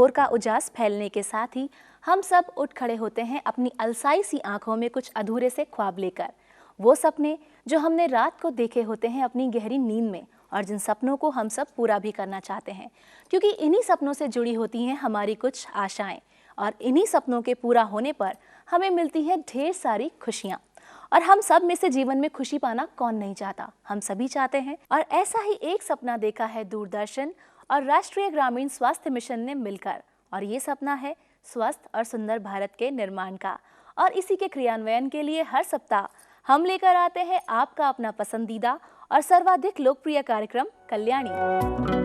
भोर का उजास फैलने के साथ ही हम सब उठ खड़े होते हैं अपनी अलसाई सी आंखों में कुछ अधूरे से ख्वाब लेकर। वो सपने जो हमने रात को देखे होते हैं अपनी गहरी नींद में, और जिन सपनों को हम सब पूरा भी करना चाहते हैं, क्योंकि इन्हीं सपनों से जुड़ी होती हैं हमारी कुछ आशाएं, और इन्हीं सपनों के पूरा होने पर हमें मिलती है ढेर सारी खुशियाँ। और हम सब में से जीवन में खुशी पाना कौन नहीं चाहता, हम सभी चाहते हैं। और ऐसा ही एक सपना देखा है दूरदर्शन और राष्ट्रीय ग्रामीण स्वास्थ्य मिशन ने मिलकर, और ये सपना है स्वस्थ और सुंदर भारत के निर्माण का। और इसी के क्रियान्वयन के लिए हर सप्ताह हम लेकर आते हैं आपका अपना पसंदीदा और सर्वाधिक लोकप्रिय कार्यक्रम कल्याणी।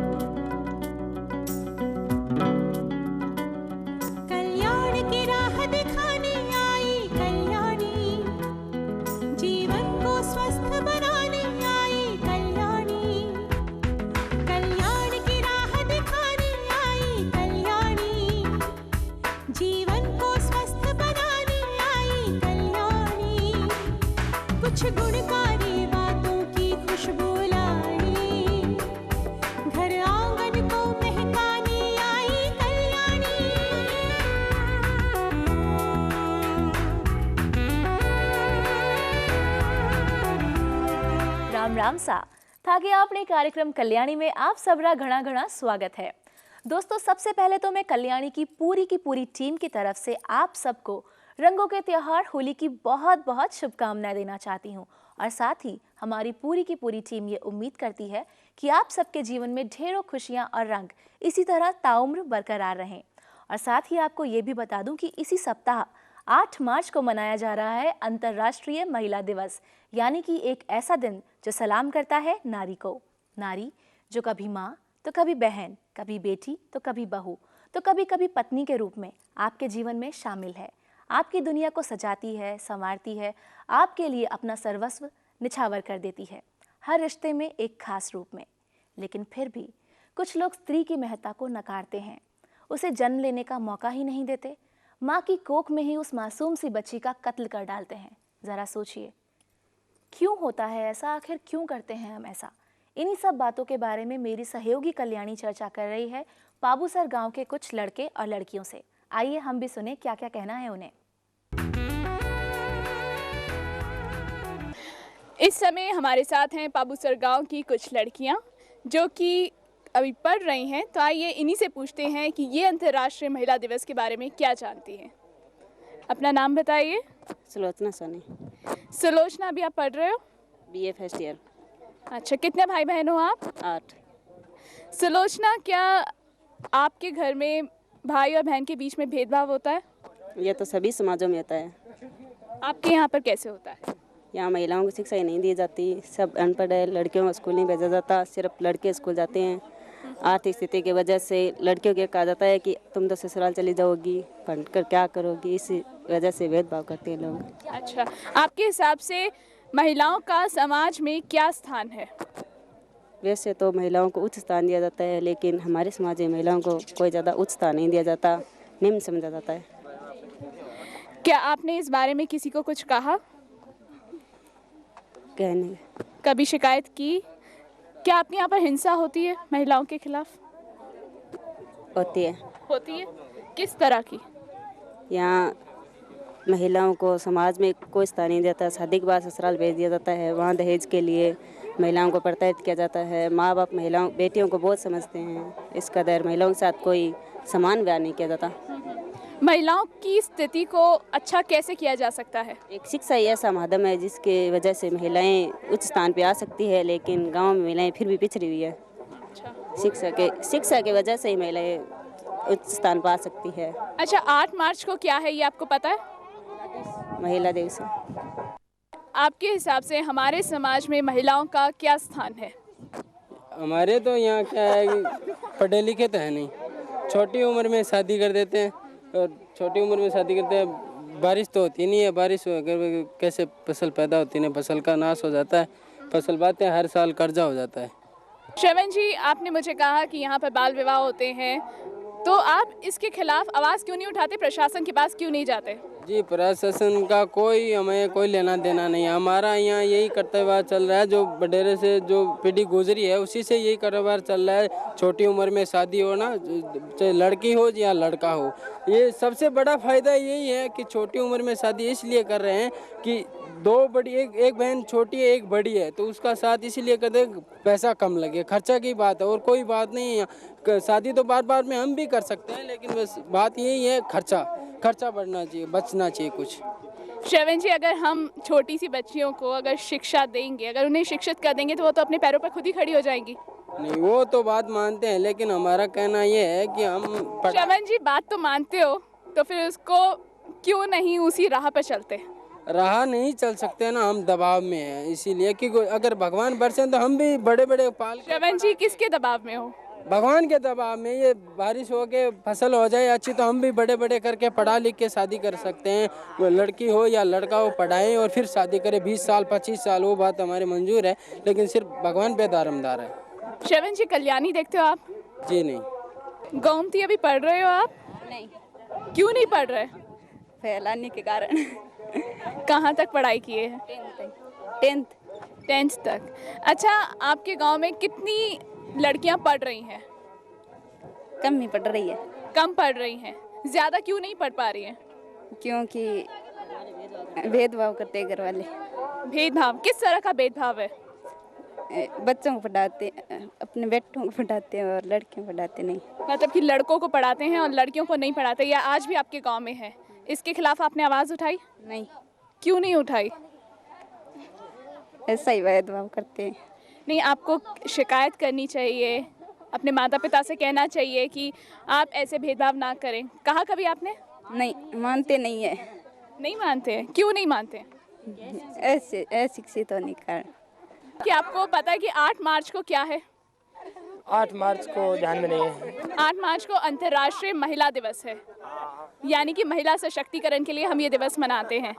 गुणकारी बातों की खुशबू लाई, घर आंगन को महकाने आई कल्याणी। राम राम सा थाके आपने कार्यक्रम कल्याणी में आप सबरा घना घना स्वागत है। दोस्तों, सबसे पहले तो मैं कल्याणी की पूरी टीम की तरफ से आप सबको रंगों के त्योहार होली की बहुत बहुत शुभकामनाएं देना चाहती हूँ। और साथ ही हमारी पूरी टीम ये उम्मीद करती है कि आप सबके जीवन में ढेरों खुशियाँ और रंग इसी तरह ताउम्र बरकरार रहें। और साथ ही आपको ये भी बता दूं कि इसी सप्ताह 8 मार्च को मनाया जा रहा है अंतर्राष्ट्रीय महिला दिवस, यानी कि एक ऐसा दिन जो सलाम करता है नारी को। नारी जो कभी माँ तो कभी बहन, कभी बेटी तो कभी बहू, तो कभी कभी पत्नी के रूप में आपके जीवन में शामिल है। आपकी दुनिया को सजाती है, संवारती है, आपके लिए अपना सर्वस्व निछावर कर देती है, हर रिश्ते में एक खास रूप में। लेकिन फिर भी कुछ लोग स्त्री की महत्ता को नकारते हैं, उसे जन्म लेने का मौका ही नहीं देते, माँ की कोख में ही उस मासूम सी बच्ची का कत्ल कर डालते हैं। ज़रा सोचिए, क्यों होता है ऐसा? आखिर क्यों करते हैं हम ऐसा? इन्हीं सब बातों के बारे में मेरी सहयोगी कल्याणी चर्चा कर रही है पाबूसर गांव के कुछ लड़के और लड़कियों से। आइए हम भी सुने क्या क्या कहना है उन्हें। इस समय हमारे साथ हैं पाबूसर गांव की कुछ लड़कियां जो कि अभी पढ़ रही हैं। तो आइए इन्हीं से पूछते हैं कि ये अंतर्राष्ट्रीय महिला दिवस के बारे में क्या जानती हैं। अपना नाम बताइए। सुलोचना सोनी। सुलोचना, अभी आप पढ़ रहे हो? BA first year. अच्छा, कितने भाई बहन हो आप? 8। सुलोचना, क्या आपके घर में भाई और बहन के बीच में भेदभाव होता है? यह तो सभी समाजों में होता है। आपके यहाँ पर कैसे होता है? यहाँ महिलाओं को शिक्षा ही नहीं दी जाती, सब अनपढ़ है, लड़कियों को स्कूल नहीं भेजा जाता, सिर्फ लड़के स्कूल जाते हैं। आर्थिक स्थिति की वजह से लड़कियों को कहा जाता है कि तुम तो ससुराल चली जाओगी, पढ़कर क्या करोगी, इसी वजह से भेदभाव करते हैं लोग। अच्छा, आपके हिसाब से महिलाओं का समाज में क्या स्थान है? वैसे तो महिलाओं को उच्च स्थान दिया जाता है, लेकिन हमारे समाज में महिलाओं को कोई ज़्यादा उच्च स्थान नहीं दिया जाता, निम्न समझा जाता है। क्या आपने इस बारे में किसी को कुछ कहा? कहने कभी शिकायत की? क्या आपके यहाँ पर हिंसा होती है महिलाओं के खिलाफ? होती है। होती है? किस तरह की? यहाँ महिलाओं को समाज में कोई स्थान नहीं देता, शादी के बाद ससुराल भेज दिया जाता है, वहाँ दहेज के लिए महिलाओं को प्रोत्साहित किया जाता है। माँ बाप बेटियों को बहुत समझते हैं, इस कदर महिलाओं के साथ कोई समान व्यवहार नहीं किया जाता। महिलाओं की स्थिति को अच्छा कैसे किया जा सकता है? एक शिक्षा ही ऐसा माध्यम है जिसके वजह से महिलाएं उच्च स्थान पे आ सकती है, लेकिन गांव में महिलाएं फिर भी पिछड़ी हुई है। अच्छा। शिक्षा के वजह से ही महिलाएं उच्च स्थान पर आ सकती है। अच्छा, 8 मार्च को क्या है ये आपको पता है? महिला दिवस है। आपके हिसाब से हमारे समाज में महिलाओं का क्या स्थान है? हमारे तो यहाँ क्या है कि पढ़े लिखे तो है नहीं, छोटी उम्र में शादी कर देते हैं, और छोटी उम्र में शादी करते हैं, बारिश तो होती नहीं है, बारिश अगर कैसे फसल पैदा होती है, फसल का नाश हो जाता है, फसल बातें हर साल कर्जा हो जाता है। श्रवण जी, आपने मुझे कहा कि यहाँ पर बाल विवाह होते हैं, तो आप इसके खिलाफ आवाज़ क्यों नहीं उठाते, प्रशासन के पास क्यों नहीं जाते? जी, प्रशासन का हमें कोई लेना देना नहीं है। हमारा यहाँ यही कारोबार चल रहा है, जो बडेरे से जो पीढ़ी गुजरी है उसी से यही कारोबार चल रहा है। छोटी उम्र में शादी होना, चाहे लड़की हो या लड़का हो, ये सबसे बड़ा फायदा यही है कि छोटी उम्र में शादी इसलिए कर रहे हैं कि दो बड़ी एक बहन छोटी है, एक बड़ी है, तो उसका साथ इसलिए कर दे पैसा कम लगे, खर्चा की बात है और कोई बात नहीं है। शादी तो बार बार में हम भी कर सकते हैं, लेकिन बस बात यही है खर्चा बढ़ना चाहिए, बचना चाहिए कुछ। श्रवण जी, अगर हम छोटी सी बच्चियों को अगर शिक्षा देंगे, अगर उन्हें शिक्षित कर देंगे तो वो तो अपने पैरों पर खुद ही खड़ी हो जाएंगी। नहीं, वो तो बात मानते हैं, लेकिन हमारा कहना ये है कि हम श्रवण जी, बात तो मानते हो तो फिर उसको क्यों नहीं उसी राह पर चलते? राह नहीं चल सकते ना, हम दबाव में हैं, इसीलिए कि अगर भगवान बरसे तो हम भी बड़े बड़े पाल। श्रवण जी, किसके दबाव में हो? भगवान के दबाव में। ये बारिश हो के फसल हो जाए अच्छी तो हम भी बड़े बड़े करके पढ़ा लिख के शादी कर सकते हैं। वो लड़की हो या लड़का हो, पढ़ाएं और फिर शादी करें। 20 साल 25 साल वो बात हमारे मंजूर है, लेकिन सिर्फ भगवान पे दारमदार है। श्रवण जी, कल्याणी देखते हो आप? जी नहीं। गोमती अभी पढ़ रहे हो आप? नहीं, क्यों नहीं पढ़ रहे? फैलाने के कारण। कहाँ तक पढ़ाई किए हैं? 10th तक। अच्छा, आपके गांव में कितनी लड़कियां पढ़ रही हैं? कम ही पढ़ रही है, कम पढ़ रही हैं। ज़्यादा क्यों नहीं पढ़ पा रही हैं? क्योंकि भेदभाव करते हैं घर वाले। भेदभाव? किस तरह का भेदभाव है? बच्चों को पढ़ाते, अपने बेटों को पढ़ाते हैं और लड़कियों को पढ़ाते नहीं। मतलब कि लड़कों को पढ़ाते हैं और लड़कियों को नहीं पढ़ाते, या आज भी आपके गांव में है? इसके खिलाफ आपने आवाज़ उठाई? नहीं, क्यों नहीं उठाई? ऐसा ही भेदभाव करते हैं। नहीं, आपको शिकायत करनी चाहिए, अपने माता पिता से कहना चाहिए कि आप ऐसे भेदभाव ना करें। कहा कभी आपने? नहीं, मानते नहीं है। नहीं मानते हैं? क्यों नहीं मानते? ऐसे अशिक्षित होने के कारण। कि आपको पता है कि 8 मार्च को क्या है? 8 मार्च को ध्यान में नहीं है। 8 मार्च को अंतर्राष्ट्रीय महिला दिवस है, यानी कि महिला सशक्तिकरण के लिए हम ये दिवस मनाते हैं।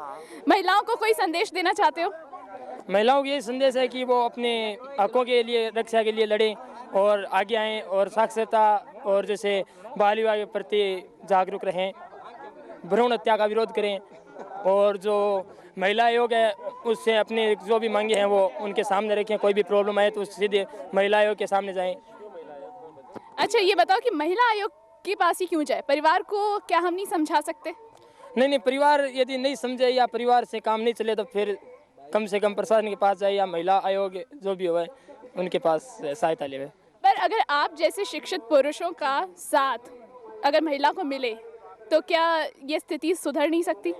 महिलाओं को कोई संदेश देना चाहते हो? महिलाओं को ये संदेश है कि वो अपने हकों के लिए, रक्षा के लिए लड़ें और आगे आएं और साक्षरता और जैसे बाल विवाह के प्रति जागरूक रहें, भ्रूण हत्या का विरोध करें और जो महिला आयोग है उससे अपने जो भी मांगे हैं वो उनके सामने रखें। कोई भी प्रॉब्लम आए तो सीधे महिला आयोग के सामने जाएं। अच्छा, ये बताओ कि महिला आयोग के पास ही क्यों जाए? परिवार को क्या हम नहीं समझा सकते? नहीं, परिवार यदि नहीं समझे या परिवार से काम नहीं चले तो फिर कम से कम प्रशासन के पास जाए या महिला आयोग जो भी हो उनके पास सहायता ले। पर अगर आप जैसे शिक्षित पुरुषों का साथ अगर महिला को मिले तो क्या ये स्थिति सुधर नहीं सकती?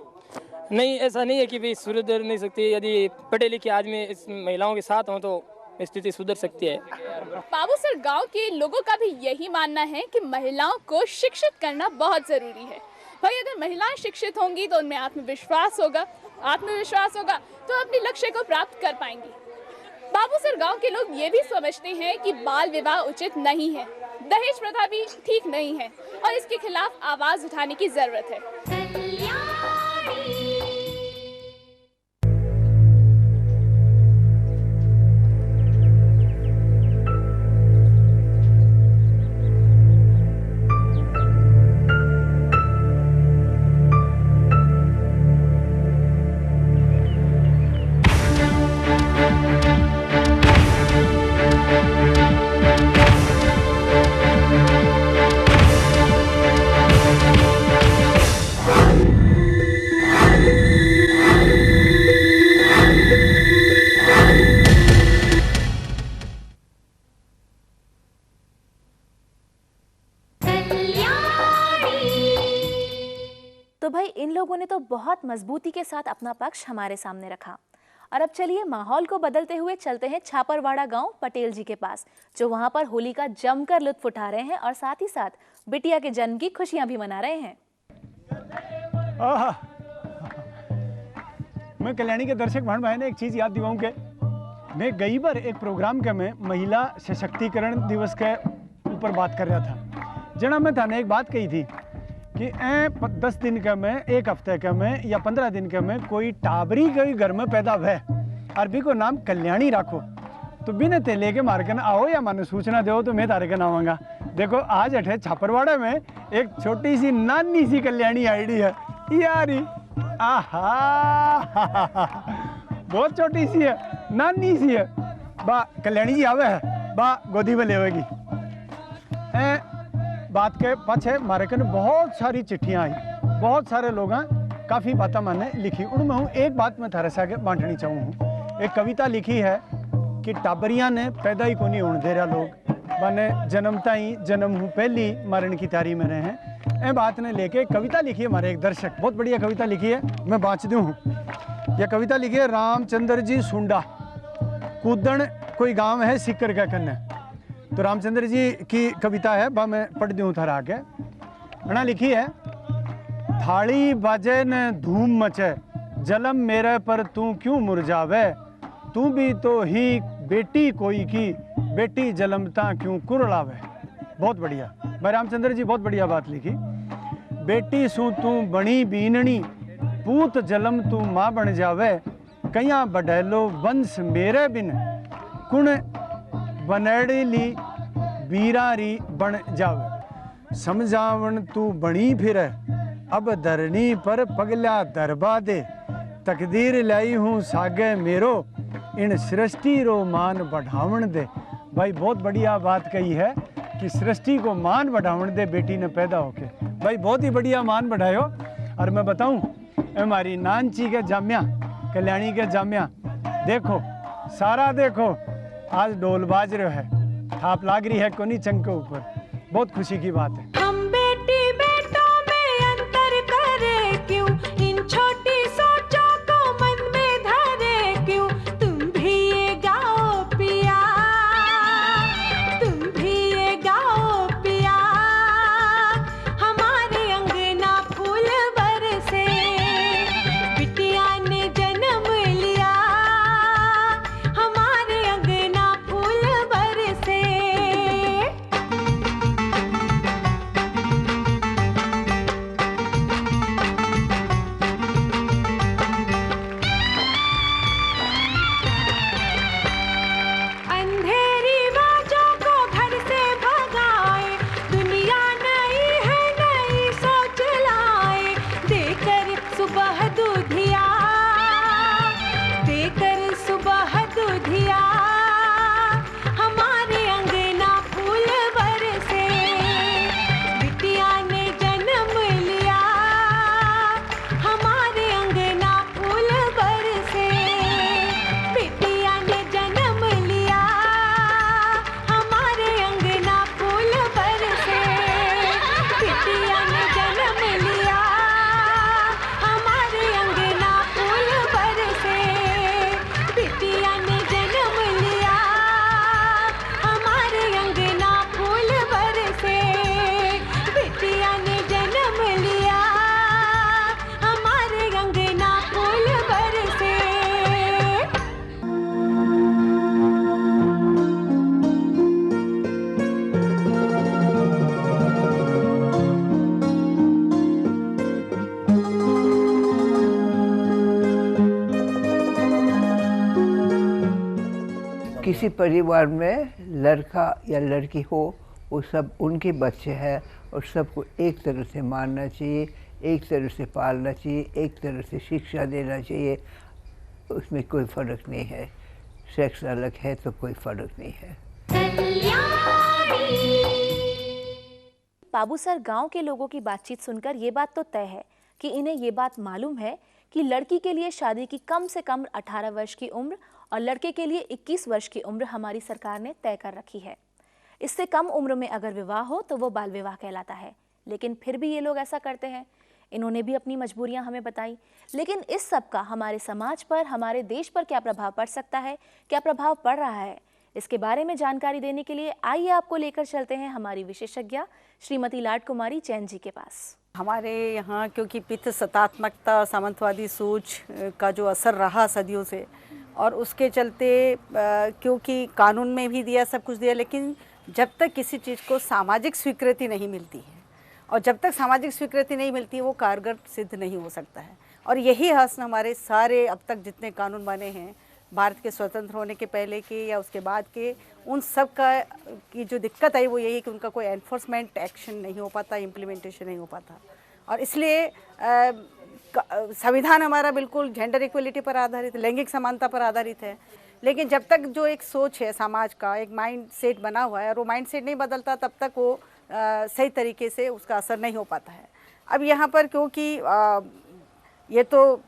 नहीं, ऐसा नहीं है कि भाई सुधर नहीं सकती। यदि पढ़े लिखे आदमी इस महिलाओं के साथ हों तो स्थिति सुधर सकती है। बाबूसर गांव के लोगों का भी यही मानना है कि महिलाओं को शिक्षित करना बहुत ज़रूरी है। भाई, अगर महिलाएं शिक्षित होंगी तो उनमें आत्मविश्वास होगा तो अपने लक्ष्य को प्राप्त कर पाएंगी। बाबूसर गांव के लोग ये भी समझते हैं कि बाल विवाह उचित नहीं है, दहेज प्रथा भी ठीक नहीं है और इसके खिलाफ आवाज़ उठाने की ज़रूरत है। तो भाई, इन लोगों ने तो बहुत मजबूती के साथ अपना पक्ष हमारे सामने रखा। और अब चलिए माहौल को बदलते हुए चलते हैं छापरवाड़ा गांव पटेल जी के पास, जो वहां पर होली का जमकर लुत्फ उठा रहे हैं और साथ ही साथ बिटिया के जन्म की खुशियां भी मना रहे हैं। मैं कल्याणी के दर्शक भाई बहन एक चीज़ याद दिलाऊं कि मैं गई बार एक प्रोग्राम के में महिला सशक्तिकरण दिवस के ऊपर बात कर रहा था। जना मैं थाने एक बात कही थी कि 10 दिन के में, एक हफ्ते के में या 15 दिन के में कोई टाबरी कोई घर में पैदा हुए और भी को नाम कल्याणी रखो तो बिना ते लेके मार के ना आओ या मानो सूचना दो तो मैं तारे के नाम आऊँगा। देखो आज अठे छापरवाड़ा में एक छोटी सी नानी सी कल्याणी आईडी है यारी। आहा बहुत छोटी सी है, नानी सी है। बा कल्याणी जी आवे है, बा गोदी में लेवेगी। बात के पाछे मारे कन बहुत सारी चिट्ठियाँ आई, बहुत सारे लोग काफ़ी बातें मैंने लिखी। उनमें हूँ एक बात मैं थारे से आगे बांटनी चाहूँ। एक कविता लिखी है कि टाबरिया ने पैदा ही को नहीं होने दे रहा लोग, मैंने जन्मता ही जन्म हूँ पहली मरण की तारी में रहे हैं। ए बात ने लेके कविता लिखी है हमारे एक दर्शक, बहुत बढ़िया कविता लिखी है, मैं बाँच दूँ। यह कविता लिखी है रामचंद्र जी सुंडा, कूदन कोई गांव है सिक्कर का कन्ने। तो रामचंद्र जी की कविता है, बा मैं पढ़ दूँ थारा आगे। बना लिखी है, थाली बाजे न धूम मचे, जलम मेरे पर तू क्यों मुरझावे, तू भी तो ही बेटी कोई की, बेटी जलमता क्यों कुरलावे। बहुत बढ़िया भाई रामचंद्र जी, बहुत बढ़िया बात लिखी। बेटी सू तू बणी बीननी, पूत जलम तू माँ बन जावे, कया बडैलो वंश मेरे बिन, कुण बनैड़ली बीरारी बन जावे। समझावन तू बणी फिर, अब धरनी पर पगला दरबा दे, तकदीर लाई हूँ सागे मेरो, इन सृष्टि रो मान बढ़ावन दे। भाई बहुत बढ़िया बात कही है कि सृष्टि को मान बढ़ावन दे बेटी ने पैदा होके। भाई बहुत ही बढ़िया मान बढ़ायो। और मैं बताऊं हमारी नानची के जामिया, कल्याणी के जामिया, देखो सारा देखो आज ढोल बाज रहे है, थाप लाग रही है कोनी चंग के ऊपर। बहुत खुशी की बात है। हम बेटी बेटों में अंतर करे क्यों, इन छोटी सोचों को मन में धरे क्यों, तुम भी ये गाओ पिया, तुम भी ये गाओ पिया, हमारे अंगना फूल बरसे, बिटिया ने जन्म लिया, हमारे अंगना फूल बरसे। अंधेरी बाजों को घर से भगाए, दुनिया नई है नई सोच लाए, देकर सुबह दूधिया, देकर सुबह दूधिया, हमारे अंगना फूल बरसे, बिटिया ने जन्म लिया, हमारे अंगना फूल बरसे, बिटिया ने जन्म लिया, हमारे अंगना फूल बरसे, बिटिया ने जन्म लिया, हमारे अंगना फूल बरसे, बिटिया ने जन्म लिया, हमारे अंगना फूल बरसे, बिटिया ने जन्म लिया, हमारे अंगना फूल बरसे। किसी परिवार में लड़का या लड़की हो, वो सब उनके बच्चे हैं और सबको एक तरह से मानना चाहिए, एक तरह से पालना चाहिए, एक तरह से शिक्षा देना चाहिए। उसमें कोई फ़र्क नहीं है, सेक्स अलग है तो कोई फ़र्क नहीं है। बाबू सर, गांव के लोगों की बातचीत सुनकर ये बात तो तय है कि इन्हें ये बात मालूम है कि लड़की के लिए शादी की कम से कम 18 वर्ष की उम्र और लड़के के लिए 21 वर्ष की उम्र हमारी सरकार ने तय कर रखी है। इससे कम उम्र में अगर विवाह हो तो वो बाल विवाह कहलाता है, लेकिन फिर भी ये लोग ऐसा करते हैं। इन्होंने भी अपनी मजबूरियां हमें बताई, लेकिन इस सब का हमारे समाज पर, हमारे देश पर क्या प्रभाव पड़ सकता है, क्या प्रभाव पड़ रहा है, इसके बारे में जानकारी देने के लिए आइए आपको लेकर चलते हैं हमारी विशेषज्ञ श्रीमती लाड कुमारी जैन जी के पास। हमारे यहाँ क्योंकि पितृ सत्तात्मकता, सामंतवादी सोच का जो असर रहा सदियों से, और उसके चलते क्योंकि कानून में भी दिया, सब कुछ दिया, लेकिन जब तक किसी चीज़ को सामाजिक स्वीकृति नहीं मिलती है, और जब तक सामाजिक स्वीकृति नहीं मिलती है, वो कारगर सिद्ध नहीं हो सकता है। और यही हसन हमारे सारे अब तक जितने कानून बने हैं, भारत के स्वतंत्र होने के पहले के या उसके बाद के, उन सब का की जो दिक्कत आई वो यही है कि उनका कोई एनफोर्समेंट एक्शन नहीं हो पाता, इम्प्लीमेंटेशन नहीं हो पाता। और इसलिए संविधान हमारा बिल्कुल जेंडर इक्वलिटी पर आधारित है, लैंगिक समानता पर आधारित है, लेकिन जब तक जो एक सोच है समाज का, एक माइंड सेट बना हुआ है और वो माइंड सेट नहीं बदलता तब तक वो सही तरीके से उसका असर नहीं हो पाता है। अब यहाँ पर क्योंकि ये तो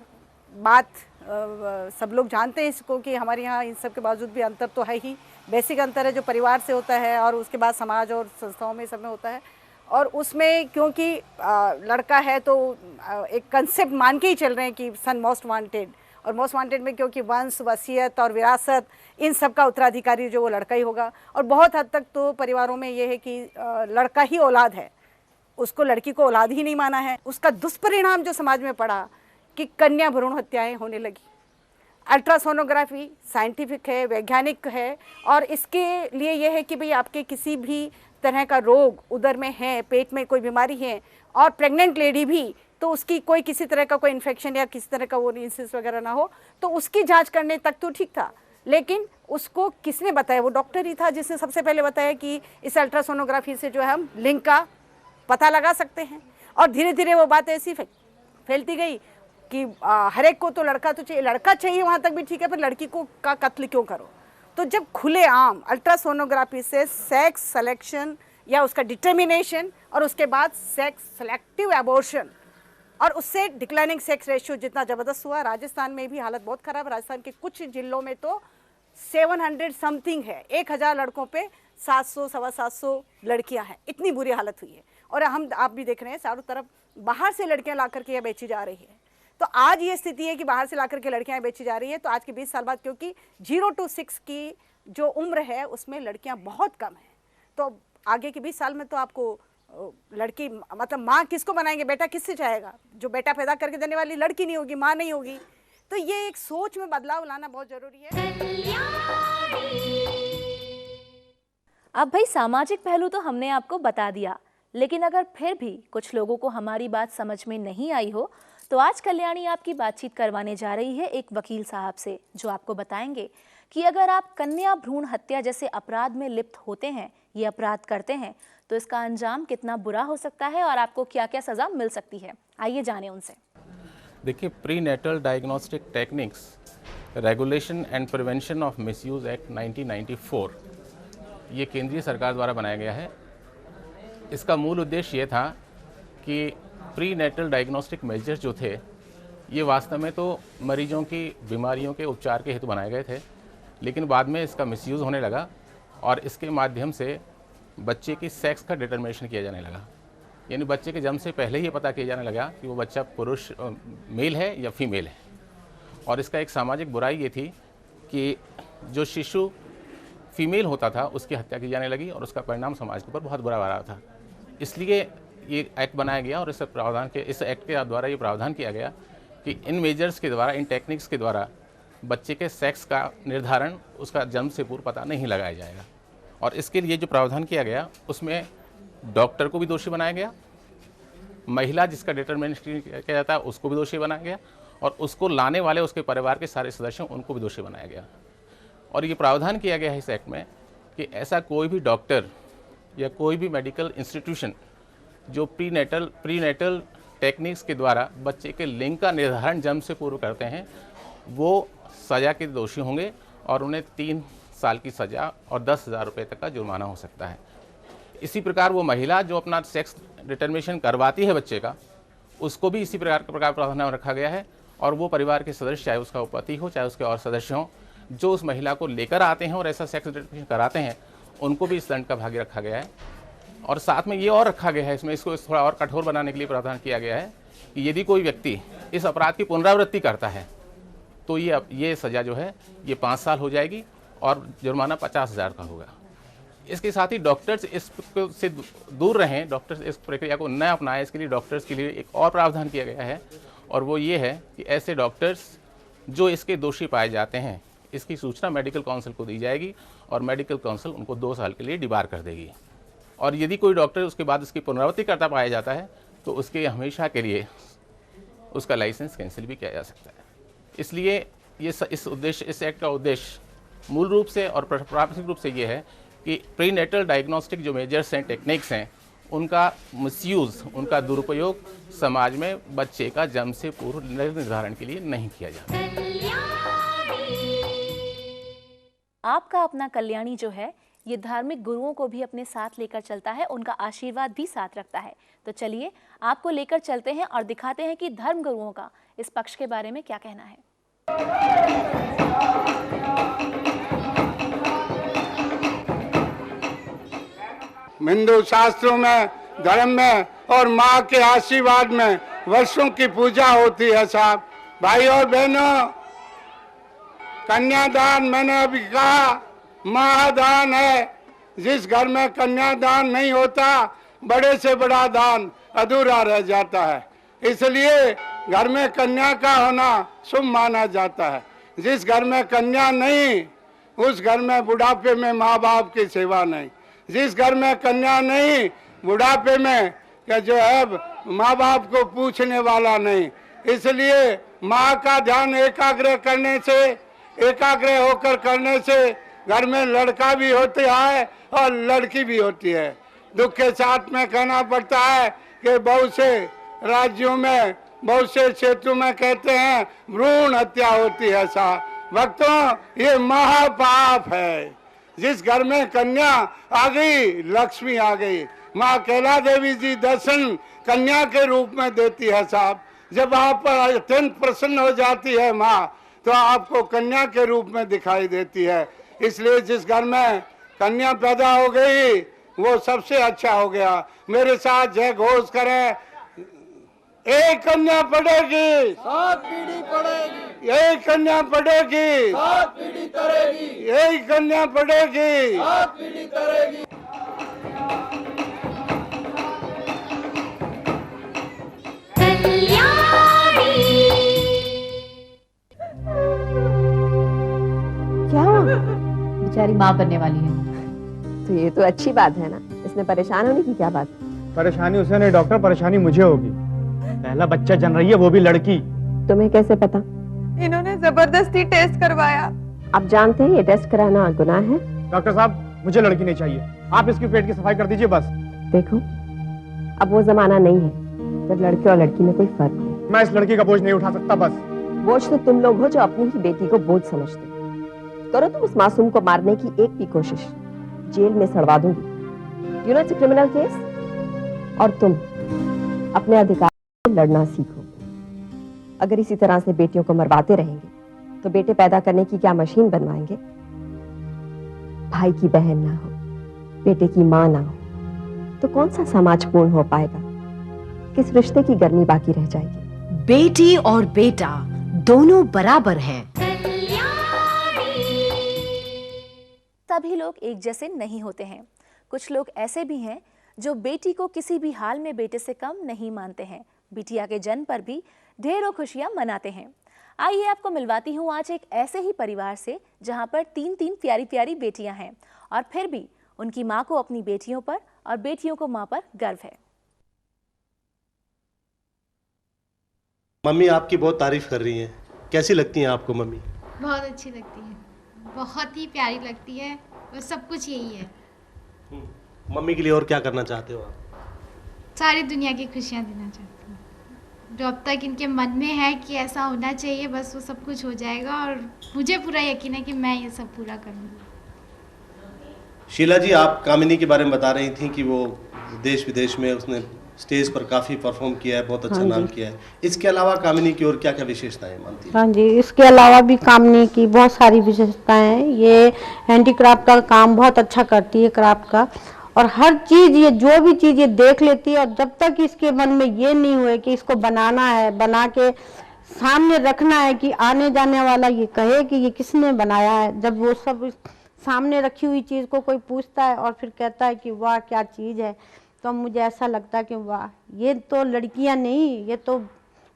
बात सब लोग जानते हैं इसको कि हमारे यहाँ इन सब के बावजूद भी अंतर तो है ही, बेसिक अंतर है जो परिवार से होता है और उसके बाद समाज और संस्थाओं में सब में होता है। और उसमें क्योंकि लड़का है तो एक कंसेप्ट मान के ही चल रहे हैं कि सन मोस्ट वांटेड, और मोस्ट वांटेड में क्योंकि वंश, वसीयत और विरासत इन सब का उत्तराधिकारी जो वो लड़का ही होगा। और बहुत हद तक तो परिवारों में ये है कि लड़का ही औलाद है, उसको लड़की को औलाद ही नहीं माना है। उसका दुष्परिणाम जो समाज में पड़ा कि कन्या भ्रूण हत्याएं होने लगी। अल्ट्रासोनोग्राफी साइंटिफिक है, वैज्ञानिक है, और इसके लिए यह है कि भाई आपके किसी भी तरह का रोग उदर में है, पेट में कोई बीमारी है और प्रेग्नेंट लेडी भी, तो उसकी कोई किसी तरह का कोई इन्फेक्शन या किसी तरह का वो इंसिस वगैरह ना हो, तो उसकी जांच करने तक तो ठीक था। लेकिन उसको किसने बताया? वो डॉक्टर ही था जिसने सबसे पहले बताया कि इस अल्ट्रासोनोग्राफी से जो है हम लिंग का पता लगा सकते हैं। और धीरे धीरे वो बात ऐसी फैलती गई कि हर एक को तो लड़का तो चाहिए, लड़का चाहिए वहाँ तक भी ठीक है, पर लड़की को का कत्ल क्यों करो? तो जब खुलेआम अल्ट्रासोनोग्राफी से सेक्स सिलेक्शन या उसका डिटर्मिनेशन और उसके बाद सेक्स सेलेक्टिव एबॉर्शन और उससे डिक्लाइनिंग सेक्स रेशियो जितना ज़बरदस्त हुआ, राजस्थान में भी हालत बहुत ख़राब। राजस्थान के कुछ जिलों में तो 700 समथिंग है, 1000 लड़कों पे 700 सवा 700 लड़कियां हैं, इतनी बुरी हालत हुई है। और आप भी देख रहे हैं चारों तरफ बाहर से लड़कियां ला करके यह बेची जा रही है। तो आज ये स्थिति है कि बाहर से ला करके लड़कियां बेची जा रही है। तो आज के 20 साल बाद क्योंकि 0 to 6 की जो उम्र है उसमें लड़कियां बहुत कम हैं, तो आगे के 20 साल में तो आपको लड़की मतलब माँ किसको बनाएंगे? बेटा किससे चाहेगा? जो बेटा पैदा करके देने वाली लड़की नहीं होगी, माँ नहीं होगी। तो ये एक सोच में बदलाव लाना बहुत जरूरी है। अब भाई सामाजिक पहलू तो हमने आपको बता दिया, लेकिन अगर फिर भी कुछ लोगों को हमारी बात समझ में नहीं आई हो तो आज कल्याणी आपकी बातचीत करवाने जा रही है एक वकील साहब से, जो आपको बताएंगे कि अगर आप कन्या भ्रूण हत्या जैसे अपराध में लिप्त होते हैं, ये अपराध करते हैं, तो इसका अंजाम कितना बुरा हो सकता है और आपको क्या क्या सज़ा मिल सकती है। आइए जाने उनसे। देखिए, prenatal diagnostic techniques regulation and prevention of misuse act 1994 ये केंद्रीय सरकार द्वारा बनाया गया है। इसका मूल उद्देश्य ये था कि प्री नेटल डायग्नोस्टिक मेजर्स जो थे ये वास्तव में तो मरीजों की बीमारियों के उपचार के हेतु बनाए गए थे, लेकिन बाद में इसका मिसयूज़ होने लगा और इसके माध्यम से बच्चे की सेक्स का डिटर्मिनेशन किया जाने लगा। यानी बच्चे के जन्म से पहले ही ये पता किया जाने लगा कि वो बच्चा पुरुष मेल है या फीमेल है। और इसका एक सामाजिक बुराई ये थी कि जो शिशु फीमेल होता था उसकी हत्या की जाने लगी और उसका परिणाम समाज के ऊपर बहुत बुरा आ रहा था। इसलिए ये एक्ट बनाया गया और इस एक्ट के द्वारा ये प्रावधान किया गया कि इन मेजर्स के द्वारा, इन टेक्निक्स के द्वारा बच्चे के सेक्स का निर्धारण उसका जन्म से पूर्व पता नहीं लगाया जाएगा। और इसके लिए जो प्रावधान किया गया उसमें डॉक्टर को भी दोषी बनाया गया, महिला जिसका डिटर्मिनेशन किया जाता है उसको भी दोषी बनाया गया, और उसको लाने वाले उसके परिवार के सारे सदस्यों उनको भी दोषी बनाया गया। और ये प्रावधान किया गया है इस एक्ट में कि ऐसा कोई भी डॉक्टर या कोई भी मेडिकल इंस्टीट्यूशन जो प्री नेटल टेक्निक्स के द्वारा बच्चे के लिंग का निर्धारण जन्म से पूर्व करते हैं वो सज़ा के दोषी होंगे और उन्हें 3 साल की सज़ा और 10,000 रुपये तक का जुर्माना हो सकता है। इसी प्रकार वो महिला जो अपना सेक्स डिटर्मिनेशन करवाती है बच्चे का, उसको भी इसी प्रकार का प्रावधान रखा गया है। और वो परिवार के सदस्य, चाहे उसका पति हो चाहे उसके और सदस्य हों, जो उस महिला को लेकर आते हैं और ऐसा सेक्स डिटर्मिनेशन कराते हैं, उनको भी इस दंड का भागी रखा गया है। और साथ में ये और रखा गया है, इसको थोड़ा और कठोर बनाने के लिए प्रावधान किया गया है कि यदि कोई व्यक्ति इस अपराध की पुनरावृत्ति करता है तो ये सज़ा जो है ये 5 साल हो जाएगी और जुर्माना 50,000 का होगा। इसके साथ ही डॉक्टर्स इससे दूर रहें, डॉक्टर्स इस प्रक्रिया को न अपनाएं, इसके लिए डॉक्टर्स के लिए एक और प्रावधान किया गया है, और वो ये है कि ऐसे डॉक्टर्स जो इसके दोषी पाए जाते हैं इसकी सूचना मेडिकल काउंसिल को दी जाएगी और मेडिकल काउंसिल उनको 2 साल के लिए डिबार कर देगी। और यदि कोई डॉक्टर उसके बाद उसकी पुनरावृत्ति करता पाया जाता है तो उसके हमेशा के लिए उसका लाइसेंस कैंसिल भी किया जा सकता है। इसलिए इस एक्ट का उद्देश्य मूल रूप से और प्राथमिक रूप से ये है कि प्री नेटल डायग्नोस्टिक जो मेजर्स हैं, टेक्निक्स हैं, उनका मिसयूज़, उनका दुरुपयोग समाज में बच्चे का जन्म से पूर्व निर्धारण के लिए नहीं किया जाता। आपका अपना कल्याणी जो है ये धार्मिक गुरुओं को भी अपने साथ लेकर चलता है, उनका आशीर्वाद भी साथ रखता है। तो चलिए आपको लेकर चलते हैं और दिखाते हैं कि धर्म गुरुओं का इस पक्ष के बारे में क्या कहना है। हिंदू शास्त्रों में, धर्म में और माँ के आशीर्वाद में वर्षों की पूजा होती है साहब। भाई और बहनों, कन्यादान मैंने अभी कहा महादान है। जिस घर में कन्यादान नहीं होता, बड़े से बड़ा दान अधूरा रह जाता है। इसलिए घर में कन्या का होना शुभ माना जाता है। जिस घर में कन्या नहीं, उस घर में बुढ़ापे में माँ बाप की सेवा नहीं। जिस घर में कन्या नहीं, बुढ़ापे में जो है माँ बाप को पूछने वाला नहीं। इसलिए माँ का ध्यान एकाग्र करने से, एकाग्र होकर करने से घर में लड़का भी होता है और लड़की भी होती है। दुख के साथ में कहना पड़ता है कि बहुत से राज्यों में, बहुत से क्षेत्रों में कहते हैं भ्रूण हत्या होती है साहब। भक्तों, ये महापाप है। जिस घर में कन्या आ गई, लक्ष्मी आ गई। माँ कैला देवी जी दर्शन कन्या के रूप में देती है साहब। जब आप पर अत्यंत प्रसन्न हो जाती है माँ, तो आपको कन्या के रूप में दिखाई देती है। इसलिए जिस घर में कन्या पैदा हो गई, वो सबसे अच्छा हो गया। मेरे साथ जय घोष करें, एक कन्या पढ़ेगी 7 पीढ़ी पढ़ेगी, एक कन्या पढ़ेगी 7 पीढ़ी तरेगी, एक कन्या पढ़ेगी 7 पीढ़ी तरेगी। क्या बेचारी माँ बनने वाली है, तो ये तो अच्छी बात है ना। इसमें परेशान होने की क्या बात? परेशानी उसे नहीं डॉक्टर, परेशानी मुझे होगी। पहला बच्चा जन रही है, वो भी लड़की। तुम्हें कैसे पता? इन्होंने जबरदस्ती टेस्ट करवाया। आप जानते हैं ये टेस्ट कराना गुनाह है। डॉक्टर साहब, मुझे लड़की नहीं चाहिए, आप इसके पेट की सफाई कर दीजिए बस। देखो, अब वो जमाना नहीं है जब लड़के और लड़की में कोई फर्क हो। मैं इस लड़की का बोझ नहीं उठा सकता बस। बोझ तो तुम लोग हो जो अपनी ही बेटी को बोझ समझते। करो तुम उस मासूम को मारने की एक भी कोशिश, जेल में सड़वा दूंगी। You know it's a criminal case. और तुम अपने अधिकार से लड़ना सीखो। अगर इसी तरह से बेटियों को मरवाते रहेंगे तो बेटे पैदा करने की क्या मशीन बनवाएंगे? भाई की बहन ना हो, बेटे की माँ ना हो, तो कौन सा समाज पूर्ण हो पाएगा? किस रिश्ते की गर्मी बाकी रह जाएगी? बेटी और बेटा दोनों बराबर हैं। सभी लोग एक जैसे नहीं होते हैं। कुछ लोग ऐसे भी हैं जो बेटी को किसी भी हाल में बेटे से कम नहीं मानते हैं। बिटिया के जन्म पर भी ढेरों खुशियां मनाते हैं। आइए आपको मिलवाती हूँ आज एक ऐसे ही परिवार से जहां पर 3 प्यारी प्यारी बेटियां हैं और फिर भी उनकी माँ को अपनी बेटियों पर और बेटियों को माँ पर गर्व है। मम्मी आपकी बहुत तारीफ कर रही हैं, कैसी लगती हैं आपको मम्मी? बहुत अच्छी लगती है, बहुत ही प्यारी लगती है और सब कुछ यही है। मम्मी के लिए और क्या करना चाहते हो आप? सारी दुनिया की खुशियाँ देना चाहती हूँ। जो अब तक इनके मन में है कि ऐसा होना चाहिए, बस वो सब कुछ हो जाएगा और मुझे पूरा यकीन है कि मैं ये सब पूरा करूँगी। शीला जी, आप कामिनी के बारे में बता रही थी कि वो देश विदेश में उसने स्टेज पर काफ़ी परफॉर्म किया है, बहुत अच्छा नाम किया है। इसके अलावा कामिनी की और क्या क्या विशेषताएं मानती हैं? हाँ जी, इसके अलावा भी कामिनी की बहुत सारी विशेषताएं हैं। ये हैंडीक्राफ्ट का काम बहुत अच्छा करती है, क्राफ्ट का, और हर चीज़, ये जो भी चीज़ ये देख लेती है और जब तक इसके मन में ये नहीं हुए कि इसको बनाना है, बना के सामने रखना है कि आने जाने वाला ये कहे कि ये किसने बनाया है, जब वो सब सामने रखी हुई चीज़ को कोई पूछता है और फिर कहता है कि वाह क्या चीज़ है, तो मुझे ऐसा लगता है कि वाह, ये तो लड़कियां नहीं, ये तो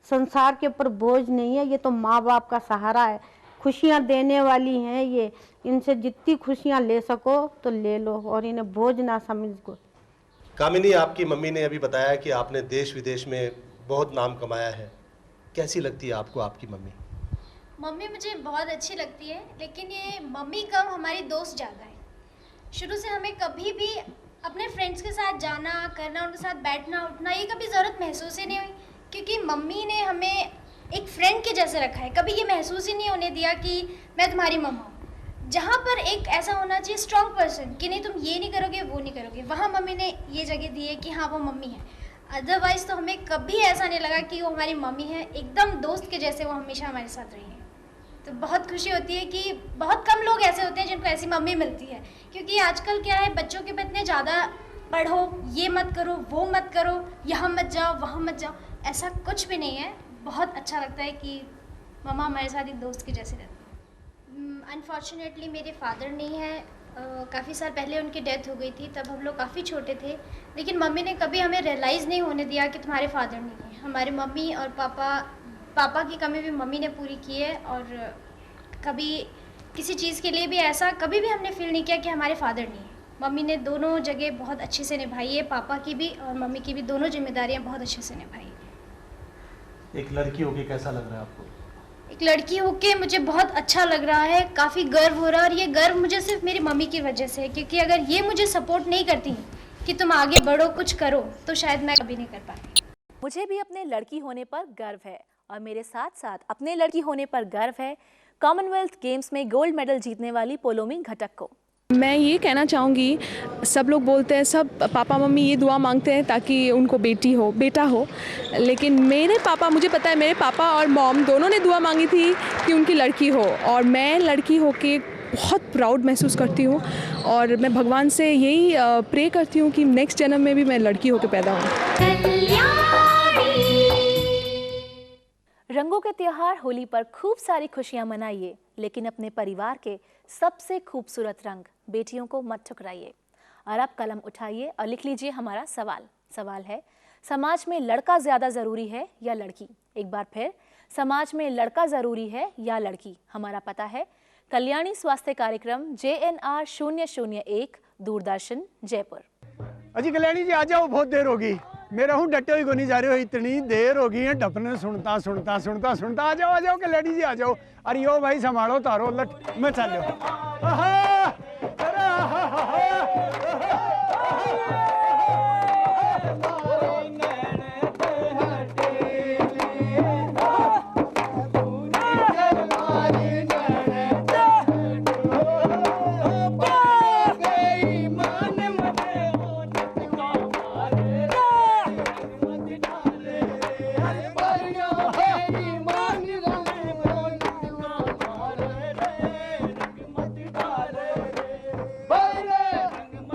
संसार के ऊपर बोझ नहीं है, ये तो माँ बाप का सहारा है, खुशियाँ देने वाली हैं ये। इनसे जितनी खुशियाँ ले सको तो ले लो और इन्हें बोझ ना समझो। कामिनी, आपकी मम्मी ने अभी बताया कि आपने देश विदेश में बहुत नाम कमाया है, कैसी लगती है आपको आपकी मम्मी? मम्मी मुझे बहुत अच्छी लगती है, लेकिन ये मम्मी कम हमारी दोस्त ज़्यादा है। शुरू से हमें कभी भी अपने फ्रेंड्स के साथ जाना करना, उनके साथ बैठना उठना, ये कभी ज़रूरत महसूस ही नहीं हुई, क्योंकि मम्मी ने हमें एक फ्रेंड के जैसे रखा है। कभी ये महसूस ही नहीं होने दिया कि मैं तुम्हारी मम्मा हूँ। जहाँ पर एक ऐसा होना चाहिए स्ट्रॉन्ग पर्सन कि नहीं तुम ये नहीं करोगे वो नहीं करोगे, वहाँ मम्मी ने ये जगह दी है कि हाँ वो मम्मी है। अदरवाइज़ तो हमें कभी ऐसा नहीं लगा कि वो हमारी मम्मी है, एकदम दोस्त के जैसे वो हमेशा हमारे साथ रही है। तो बहुत खुशी होती है कि बहुत कम लोग ऐसे होते हैं जिनको ऐसी मम्मी मिलती है, क्योंकि आजकल क्या है बच्चों के पे इतने ज़्यादा पढ़ो, ये मत करो, वो मत करो, यहाँ मत जाओ, वहाँ मत जाओ, ऐसा कुछ भी नहीं है। बहुत अच्छा लगता है कि मम्मा हमारे साथ एक दोस्त के जैसे रहती है। अनफॉर्चुनेटली मेरे फादर नहीं है, काफ़ी साल पहले उनकी डेथ हो गई थी, तब हम लोग काफ़ी छोटे थे, लेकिन मम्मी ने कभी हमें रियलाइज़ नहीं होने दिया कि तुम्हारे फादर नहीं है। हमारे मम्मी और पापा की कमी भी मम्मी ने पूरी की है, और कभी किसी चीज़ के लिए भी ऐसा कभी भी हमने फील नहीं किया कि हमारे फादर नहीं है। मम्मी ने दोनों जगह बहुत अच्छे से निभाई है, पापा की भी और मम्मी की भी, दोनों जिम्मेदारियां बहुत अच्छे से निभाई है। एक लड़की होके कैसा लग रहा है आपको? एक लड़की होके मुझे बहुत अच्छा लग रहा है, काफ़ी गर्व हो रहा है, और ये गर्व मुझे सिर्फ मेरी मम्मी की वजह से है, क्योंकि अगर ये मुझे सपोर्ट नहीं करती कि तुम आगे बढ़ो कुछ करो, तो शायद मैं कभी नहीं कर पाती। मुझे भी अपने लड़की होने पर गर्व है, और मेरे साथ साथ अपने लड़की होने पर गर्व है कॉमनवेल्थ गेम्स में गोल्ड मेडल जीतने वाली पोलोमी घटक को। मैं ये कहना चाहूँगी, सब लोग बोलते हैं, सब पापा मम्मी ये दुआ मांगते हैं ताकि उनको बेटा हो, लेकिन मेरे पापा, मुझे पता है मेरे पापा और मॉम दोनों ने दुआ मांगी थी कि उनकी लड़की हो, और मैं लड़की होके बहुत प्राउड महसूस करती हूँ, और मैं भगवान से यही प्रे करती हूँ कि नेक्स्ट जन्म में भी मैं लड़की होकर पैदा हूँ। रंगों के त्योहार होली पर खूब सारी खुशियां मनाइए, लेकिन अपने परिवार के सबसे खूबसूरत रंग बेटियों को मत ठुकराइए। और अब कलम उठाइए और लिख लीजिए हमारा सवाल है, समाज में लड़का ज्यादा जरूरी है या लड़की? एक बार फिर, समाज में लड़का जरूरी है या लड़की? हमारा पता है कल्याणी स्वास्थ्य कार्यक्रम JNR 001 दूरदर्शन जयपुर। अजी कल्याणी जी आ जाओ, बहुत देर होगी, मेरा हूँ डटे हुई को नहीं जा रहे हो, इतनी देर होगी है डपने सुनता आ जाओ कल्याणी जी आ जाओ। अरे यो भाई संभालो तारो लट मैं चलो।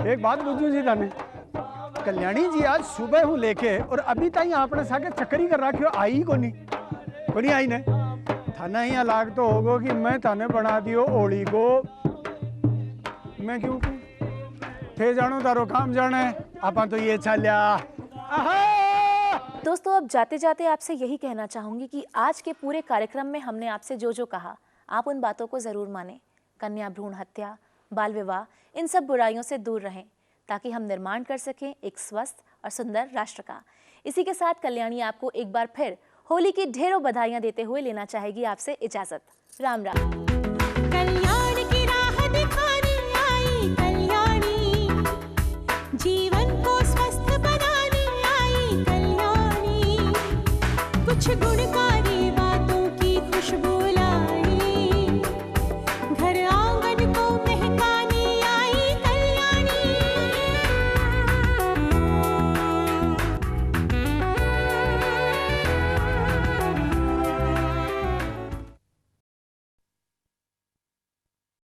एक बात पूछूं जी थाने, कल्याणी जी आज सुबह हूँ लेके और अभी तक आपने साके चक्कर ही कर रखी हो, आई को नहीं आई ने। थाना ही अलग तो होगो कि मैं थाने बना दियो ओली को, मैं क्यों थे जानो तारो काम जाने, आपा तो ये चलिया। दोस्तों, अब जाते जाते आपसे यही कहना चाहूंगी कि आज के पूरे कार्यक्रम में हमने आपसे जो कहा, आप उन बातों को जरूर माने। कन्या भ्रूण हत्या, बाल विवाह, इन सब बुराइयों से दूर रहें, ताकि हम निर्माण कर सकें एक स्वस्थ और सुंदर राष्ट्र का। इसी के साथ कल्याणी आपको एक बार फिर होली की ढेरों बधाइयां देते हुए लेना चाहेगी आपसे इजाजत। राम राम। कल्याण की राह दिखाने आई कल्याणी, जीवन